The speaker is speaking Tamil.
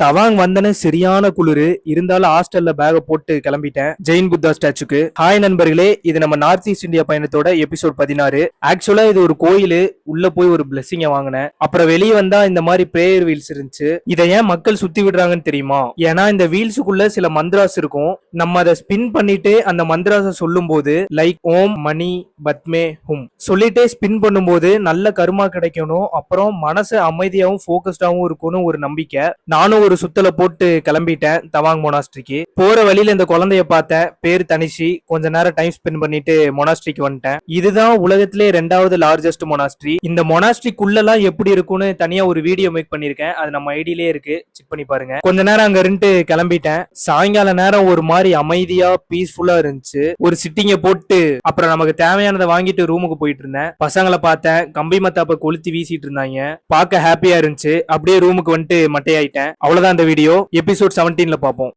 தவாங் வந்தன சரியான குளிரு இருந்தாலும் ஹாஸ்டல்ல பேக போட்டு கிளம்பிட்டேன் ஜெயின் புத்தா ஸ்டாச்சுக்கு. ஹாய் நண்பர்களே, இது நம்ம நார்த் ஈஸ்ட் இந்தியா பயணத்தோட எபிசோட் 16. ஆக்சுவலா இது ஒரு கோயில், உள்ள போய் ஒரு பிளெஸிங்க வாங்கினேன். அப்புறம் வெளியே வந்தா இந்த மாதிரி பிரேயர் வீல்ஸ் இருந்துச்சு. இதை ஏன் மக்கள் சுத்தி விடுறாங்கன்னு தெரியுமா? ஏன்னா இந்த வீல்ஸுக்குள்ள சில மந்திராஸ் இருக்கும். நம்ம அதை ஸ்பின் பண்ணிட்டு அந்த மந்திராஸை சொல்லும் போது லைக் ஓம் மணி பத்மே ஹும் சொல்லிட்டே ஸ்பின் பண்ணும்போது நல்ல கருமா கிடைக்கணும், அப்புறம் மனசு அமைதியாவும் போக்கஸ்டாவும் இருக்கும்னு ஒரு நம்பிக்கை. நானும் ஒரு சுத்தல போட்டு கிளம்பிட்டேன் தவாங் மொனாஸ்ட்ரிக்கு. போற வழியில இந்த குழந்தைய பார்த்தேன், பேர் தனிஷி. கொஞ்ச நேரம் டைம் ஸ்பெண்ட் பண்ணிட்டு மொனாஸ்ட்ரிக்கு வந்துட்டேன். இதுதான் உலகத்திலே 2வது லார்ஜஸ்ட் மொனாஸ்ட்ரி. இந்த மொனாஸ்ட்ரிக்குள்ளலாம் எப்படி இருக்கும்னு தனியா ஒரு வீடியோ மேக் பண்ணிருக்கேன், அது நம்ம ஐடியிலே இருக்கு, செக் பண்ணி பாருங்க. கொஞ்ச நேரம் அங்க இருந்து கிளம்பிட்டேன். சாயங்கால நேரம் ஒரு மாதிரி அமைதியா பீஸ்ஃபுல்லா இருந்துச்சு. ஒரு சிட்டிங்க போட்டு அப்புறம் நமக்கு தேவையானதை வாங்கிட்டு ரூமுக்கு போயிட்டு இருந்தேன். பசங்களை பார்த்தேன், கம்பி மத்தாப்ப கொளுத்தி வீசிட்டு இருந்தாங்க, பார்க்க ஹாப்பியா இருந்துச்சு. அப்படியே ரூமுக்கு வந்துட்டு மட்டையாயிட்டேன். அவ்வளவுதான் இந்த வீடியோ. எபிசோட் 17ல பார்ப்போம்.